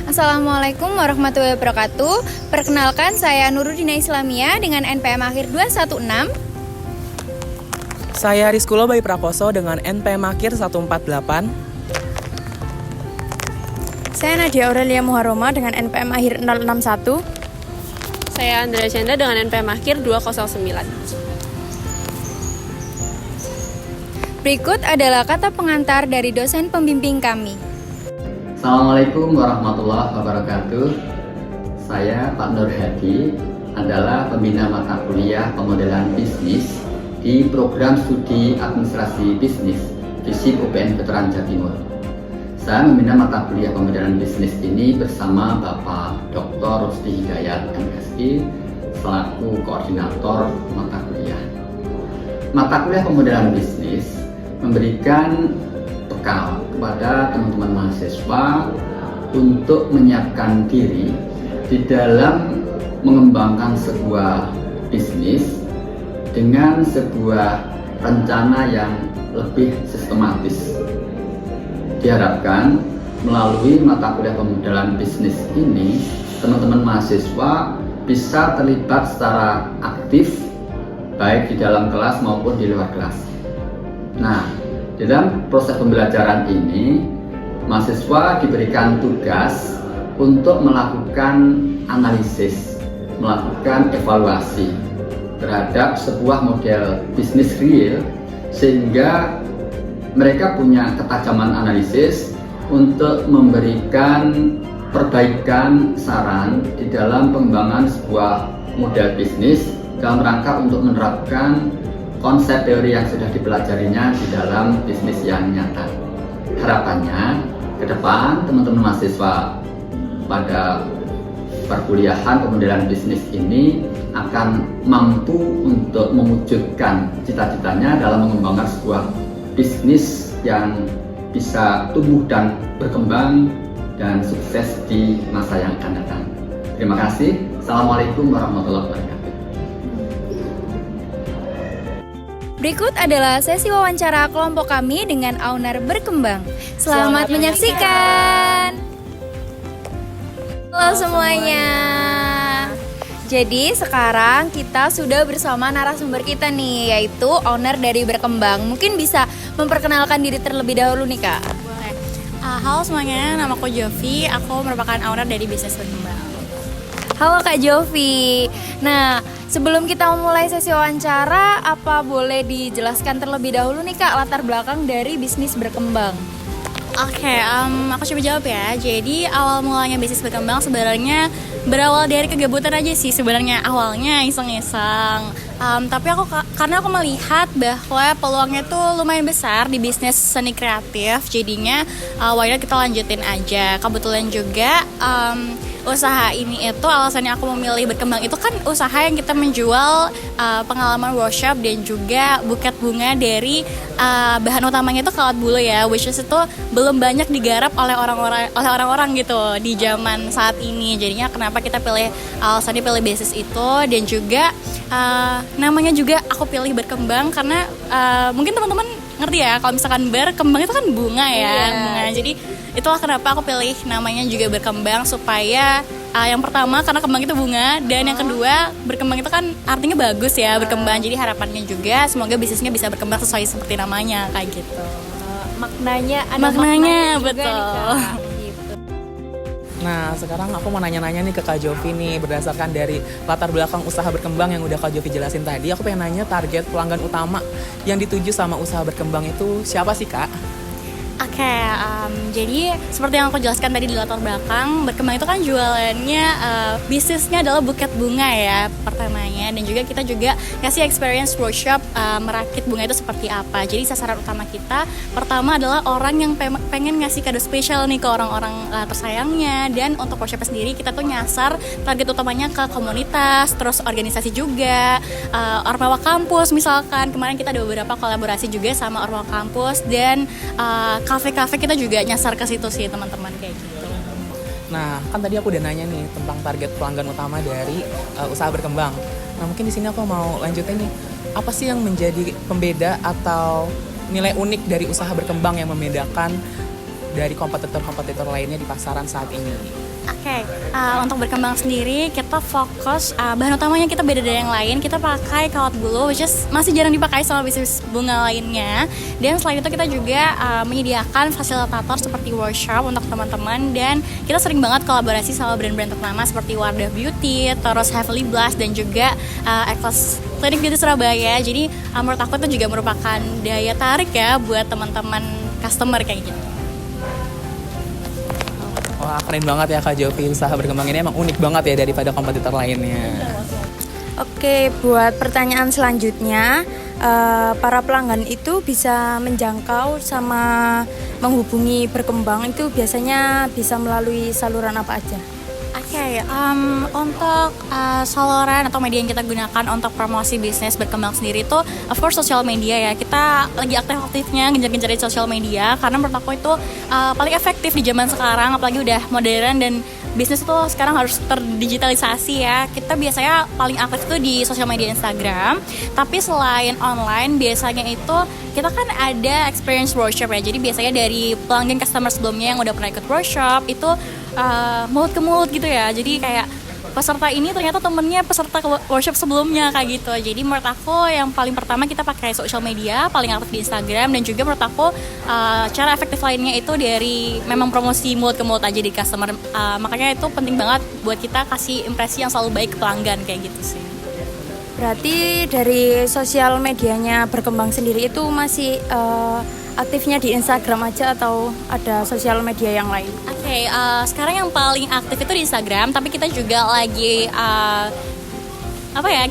Assalamualaikum warahmatullahi wabarakatuh. Perkenalkan, saya Nurudina Islamia dengan NPM akhir 216. Saya Rizkulo Bayi Prakoso dengan NPM akhir 148. Saya Nadia Aurelia Muharoma dengan NPM akhir 061. Saya Andrea Chandra dengan NPM akhir 209. Berikut adalah kata pengantar dari dosen pembimbing kami. Assalamualaikum warahmatullahi wabarakatuh. Saya Pak Nur Hadi, adalah pembina mata kuliah pemodelan bisnis di program studi administrasi bisnis FISIP UPN Veteran Jawa Timur. Saya membina mata kuliah pemodelan bisnis ini bersama Bapak Dr. Rusdi Hidayat MSI selaku koordinator mata kuliah. Mata kuliah pemodelan bisnis memberikan bekal kepada teman-teman mahasiswa untuk menyiapkan diri di dalam mengembangkan sebuah bisnis dengan sebuah rencana yang lebih sistematis. Diharapkan melalui mata kuliah pemodelan bisnis ini, teman-teman mahasiswa bisa terlibat secara aktif baik di dalam kelas maupun di luar kelas. Nah, di dalam proses pembelajaran ini, mahasiswa diberikan tugas untuk melakukan analisis, melakukan evaluasi terhadap sebuah model bisnis real, sehingga mereka punya ketajaman analisis untuk memberikan perbaikan saran di dalam pengembangan sebuah model bisnis dalam rangka untuk menerapkan konsep teori yang sudah dipelajarinya di dalam bisnis yang nyata. Harapannya ke depan teman-teman mahasiswa pada perkuliahan pemodelan bisnis ini akan mampu untuk mewujudkan cita-citanya dalam mengembangkan sebuah bisnis yang bisa tumbuh dan berkembang dan sukses di masa yang akan datang. Terima kasih. Assalamualaikum warahmatullahi wabarakatuh. Berikut adalah sesi wawancara kelompok kami dengan owner berkembang. Selamat menyaksikan. Halo semuanya. Jadi sekarang kita sudah bersama narasumber kita nih, yaitu owner dari Berkembang. Mungkin bisa memperkenalkan diri terlebih dahulu nih Kak. Boleh. Halo semuanya, nama aku Jovi. Aku merupakan owner dari bisnis Berkembang. Halo Kak Jovi. Nah, sebelum kita memulai sesi wawancara, apa boleh dijelaskan terlebih dahulu nih Kak latar belakang dari bisnis Berkembang? Oke, aku coba jawab ya. Jadi awal mulanya bisnis Berkembang sebenarnya berawal dari kegabutan aja sih sebenarnya, awalnya iseng-iseng. Tapi karena aku melihat bahwa peluangnya tuh lumayan besar di bisnis seni kreatif, jadinya why not kita lanjutin aja. Kebetulan juga usaha ini itu alasannya aku memilih Berkembang itu kan usaha yang kita menjual pengalaman workshop dan juga buket bunga dari bahan utamanya itu kawat bulu ya, which is itu belum banyak digarap oleh orang-orang gitu di zaman saat ini. Jadinya kenapa kita alasannya pilih bisnis itu, dan juga namanya juga aku pilih Berkembang karena mungkin teman-teman ngerti ya kalau misalkan berkembang itu kan bunga ya, bunga. Jadi itulah kenapa aku pilih namanya juga Berkembang, supaya yang pertama karena kembang itu bunga, dan yang kedua berkembang itu kan artinya bagus ya, berkembang. Jadi harapannya juga semoga bisnisnya bisa berkembang sesuai seperti namanya kayak gitu. Maknanya betul. Nah, sekarang aku mau nanya-nanya nih ke Kak Jovi nih, berdasarkan dari latar belakang usaha Berkembang yang udah Kak Jovi jelasin tadi, aku pengen nanya target pelanggan utama yang dituju sama usaha Berkembang itu siapa sih Kak? Oke, jadi seperti yang aku jelaskan tadi di latar belakang, Berkembang itu kan jualannya bisnisnya adalah buket bunga ya pertamanya, dan juga kita juga kasih experience workshop merakit bunga itu seperti apa. Jadi sasaran utama kita pertama adalah orang yang pengen ngasih kado spesial nih ke orang-orang tersayangnya, dan untuk workshopnya sendiri kita tuh nyasar target utamanya ke komunitas, terus organisasi juga, Ormawa kampus misalkan. Kemarin kita ada beberapa kolaborasi juga sama Ormawa kampus, dan kafe-kafe kita juga nyasar ke situ sih teman-teman kayak gitu. Nah, kan tadi aku udah nanya nih tentang target pelanggan utama dari usaha Berkembang. Nah, mungkin di sini aku mau lanjutin nih. Apa sih yang menjadi pembeda atau nilai unik dari usaha Berkembang yang membedakan dari kompetitor-kompetitor lainnya di pasaran saat ini? Oke, untuk berkembang sendiri kita fokus bahan utamanya kita beda dari yang lain. Kita pakai kawat bulu, which is masih jarang dipakai sama bisnis bunga lainnya. Dan selain itu kita juga menyediakan fasilitator seperti workshop untuk teman-teman. Dan kita sering banget kolaborasi sama brand-brand ternama seperti Wardah Beauty, terus Heavenly Blast, dan juga Eclas Clinic Beauty Surabaya. Jadi menurut aku itu juga merupakan daya tarik ya buat teman-teman customer kayak gitu. Wah, keren banget ya Kak Jovi, usaha berkembang ini emang unik banget ya daripada kompetitor lainnya. Oke, buat pertanyaan selanjutnya, para pelanggan itu bisa menjangkau sama menghubungi berkembang itu biasanya bisa melalui saluran apa aja? Oke, untuk saluran atau media yang kita gunakan untuk promosi bisnis berkembang sendiri itu of course sosial media ya. Kita lagi aktif-aktifnya ngejar-ngejarin sosial media karena menurut aku itu paling efektif di zaman sekarang, apalagi udah modern dan bisnis itu sekarang harus terdigitalisasi ya. Kita biasanya paling aktif itu di sosial media Instagram. Tapi selain online biasanya itu kita kan ada experience workshop ya. Jadi biasanya dari pelanggan customer sebelumnya yang udah pernah ikut workshop itu mulut ke mulut gitu ya. Jadi kayak peserta ini ternyata temennya peserta workshop sebelumnya kayak gitu. Jadi menurut aku yang paling pertama kita pakai social media, paling aktif di Instagram. Dan juga menurut aku cara efektif lainnya itu dari memang promosi mulut ke mulut aja di customer. Makanya itu penting banget buat kita kasih impresi yang selalu baik ke pelanggan kayak gitu sih. Berarti dari sosial medianya berkembang sendiri itu masih aktifnya di Instagram aja atau ada sosial media yang lain? Oke, sekarang yang paling aktif itu di Instagram, tapi kita juga lagi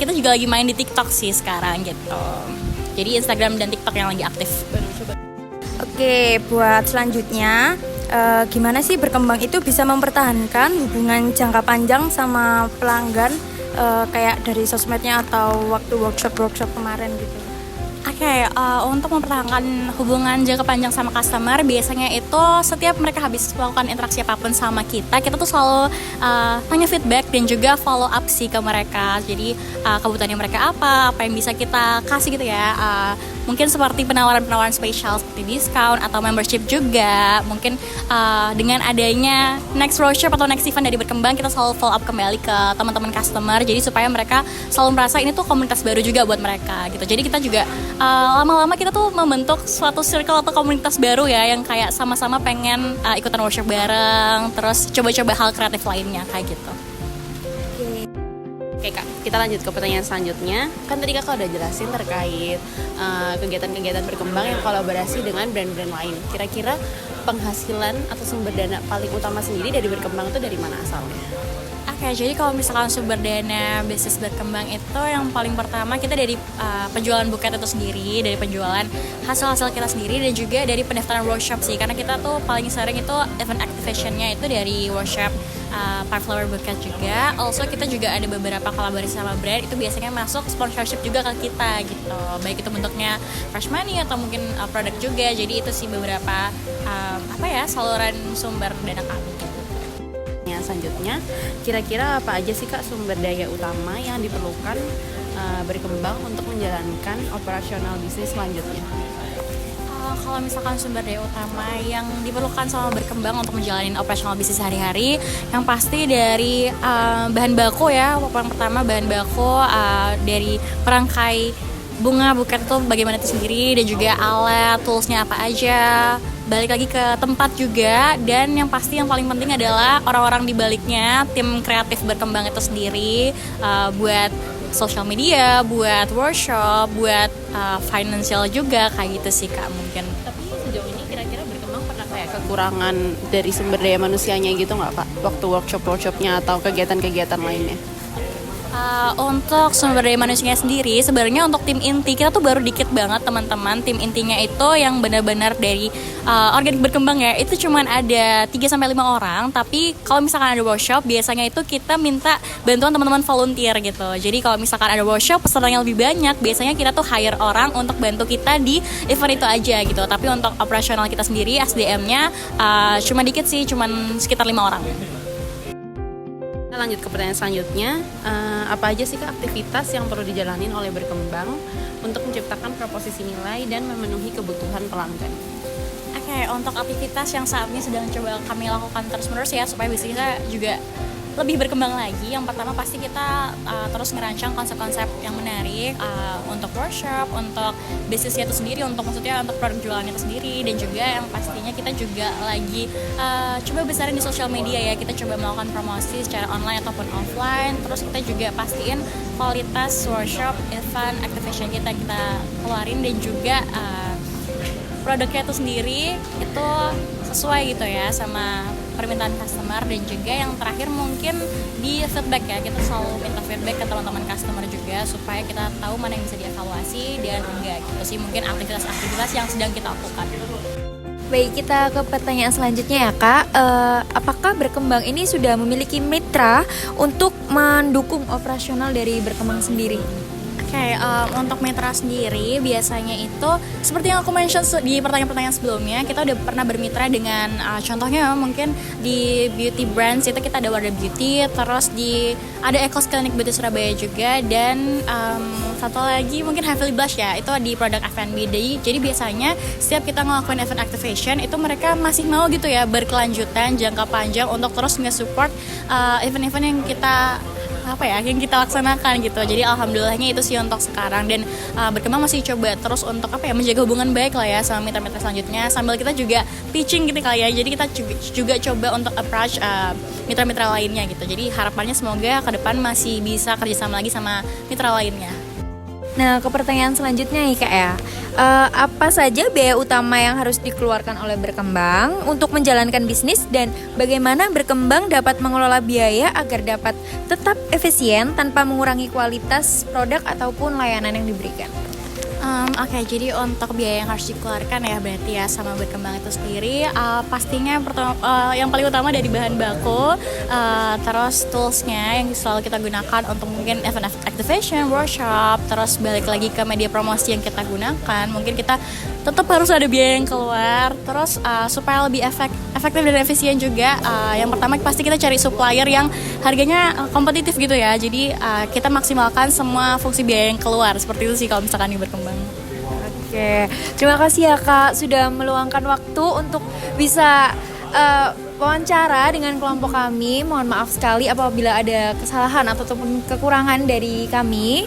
kita juga lagi main di TikTok sih sekarang gitu. Jadi Instagram dan TikTok yang lagi aktif. Oke, buat selanjutnya gimana sih berkembang itu bisa mempertahankan hubungan jangka panjang sama pelanggan kayak dari sosmednya atau waktu workshop kemarin gitu? Oke, untuk mempertahankan hubungan jangka panjang sama customer, biasanya itu setiap mereka habis melakukan interaksi apapun sama kita tuh selalu tanya feedback dan juga follow up sih ke mereka. Jadi kebutuhannya mereka apa yang bisa kita kasih gitu ya. Mungkin seperti penawaran-penawaran spesial seperti diskon atau membership juga. Mungkin dengan adanya next workshop atau next event dari berkembang, kita selalu follow up kembali ke teman-teman customer. Jadi supaya mereka selalu merasa ini tuh komunitas baru juga buat mereka gitu. Jadi kita juga lama-lama kita tuh membentuk suatu circle atau komunitas baru ya, yang kayak sama-sama pengen ikutan workshop bareng, terus coba-coba hal kreatif lainnya kayak gitu. Oke Kak, kita lanjut ke pertanyaan selanjutnya. Kan tadi Kakak udah jelasin terkait kegiatan-kegiatan berkembang yang kolaborasi dengan brand-brand lain. Kira-kira penghasilan atau sumber dana paling utama sendiri dari berkembang itu dari mana asalnya? Oke, jadi kalau misalkan sumber dana bisnis berkembang itu yang paling pertama kita dari penjualan buket itu sendiri, dari penjualan hasil-hasil kita sendiri, dan juga dari pendaftaran workshop sih. Karena kita tuh paling sering itu event activation-nya itu dari workshop Park Flower Buket juga. Also kita juga ada beberapa kolaborasi sama brand, itu biasanya masuk sponsorship juga ke kita gitu. Baik itu bentuknya fresh money atau mungkin produk juga. Jadi itu sih beberapa saluran sumber dana kami. Yang selanjutnya, kira-kira apa aja sih Kak sumber daya utama yang diperlukan berkembang untuk menjalankan operasional bisnis selanjutnya? Kalau misalkan sumber daya utama yang diperlukan sama berkembang untuk menjalani operasional bisnis sehari-hari, yang pasti dari bahan baku ya. Yang pertama bahan baku dari perangkai bunga buket itu bagaimana itu sendiri, dan juga alat, toolsnya apa aja, balik lagi ke tempat juga, dan yang pasti yang paling penting adalah orang-orang di baliknya, tim kreatif berkembang itu sendiri, buat social media, buat workshop, buat financial juga kayak gitu sih Kak mungkin. Tapi sejauh ini kira-kira berkembang pernah kayak kekurangan dari sumber daya manusianya gitu nggak Kak? Waktu workshop-workshopnya atau kegiatan-kegiatan lainnya? Untuk sumber daya manusianya sendiri, sebenarnya untuk tim inti kita tuh baru dikit banget teman-teman. Tim intinya itu yang benar-benar dari organik berkembang ya, itu cuman ada 3-5 orang. Tapi kalau misalkan ada workshop, biasanya itu kita minta bantuan teman-teman volunteer gitu. Jadi kalau misalkan ada workshop pesertanya lebih banyak, biasanya kita tuh hire orang untuk bantu kita di event itu aja gitu. Tapi untuk operasional kita sendiri, SDM-nya cuma dikit sih, cuman sekitar 5 orang. Kita lanjut ke pertanyaan selanjutnya, apa aja sih Kak aktivitas yang perlu dijalanin oleh berkembang untuk menciptakan proposisi nilai dan memenuhi kebutuhan pelanggan? Oke, Oke, untuk aktivitas yang saat ini sedang coba kami lakukan terus-menerus ya supaya bisnis kita juga lebih berkembang lagi. Yang pertama pasti kita terus ngerancang konsep-konsep yang menarik untuk workshop, untuk bisnisnya itu sendiri, untuk maksudnya untuk produk jualannya itu sendiri, dan juga yang pastinya kita juga lagi coba besarin di sosial media ya. Kita coba melakukan promosi secara online ataupun offline. Terus kita juga pastiin kualitas workshop, event, activation kita keluarin, dan juga produknya itu sendiri itu sesuai gitu ya sama permintaan customer. Dan juga yang terakhir mungkin di feedback ya, kita selalu minta feedback ke teman-teman customer juga supaya kita tahu mana yang bisa dievaluasi dan enggak gitu sih, mungkin aktivitas-aktivitas yang sedang kita lakukan. Baik, kita ke pertanyaan selanjutnya ya Kak. Apakah Berkembang ini sudah memiliki mitra untuk mendukung operasional dari Berkembang sendiri? Oke, untuk mitra sendiri biasanya itu seperti yang aku mention di pertanyaan-pertanyaan sebelumnya, kita udah pernah bermitra dengan contohnya mungkin di beauty brands itu kita ada Wardah Beauty, terus ada Ecos Clinic Beauty Surabaya juga, dan satu lagi mungkin Heavenly Blush ya, itu di produk F&B. Jadi biasanya setiap kita ngelakuin event activation itu mereka masih mau gitu ya berkelanjutan jangka panjang untuk terus nge-support event-event yang yang kita laksanakan gitu. Jadi alhamdulillahnya itu sih untuk sekarang, dan Berkembang masih coba terus untuk menjaga hubungan baik lah ya sama mitra-mitra selanjutnya, sambil kita juga pitching gitu kali ya. Jadi kita juga coba untuk approach mitra-mitra lainnya gitu. Jadi harapannya semoga ke depan masih bisa kerjasama lagi sama mitra lainnya. Nah, ke pertanyaan selanjutnya nih Kak ya. Apa saja biaya utama yang harus dikeluarkan oleh Berkembang untuk menjalankan bisnis, dan bagaimana Berkembang dapat mengelola biaya agar dapat tetap efisien tanpa mengurangi kualitas produk ataupun layanan yang diberikan? Oke, jadi untuk biaya yang harus dikeluarkan ya berarti ya sama Berkembang itu sendiri, pastinya yang paling utama dari bahan baku, terus toolsnya yang selalu kita gunakan untuk mungkin event activation, workshop, terus balik lagi ke media promosi yang kita gunakan, mungkin kita tetap harus ada biaya yang keluar. Terus supaya lebih efektif dan efisien juga, yang pertama pasti kita cari supplier yang harganya kompetitif gitu ya. Jadi kita maksimalkan semua fungsi biaya yang keluar, seperti itu sih kalau misalkan di Berkembang. Oke, terima kasih ya Kak sudah meluangkan waktu untuk bisa wawancara dengan kelompok kami. Mohon maaf sekali apabila ada kesalahan ataupun kekurangan dari kami.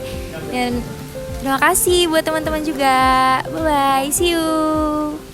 Dan terima kasih buat teman-teman juga. Bye-bye, see you.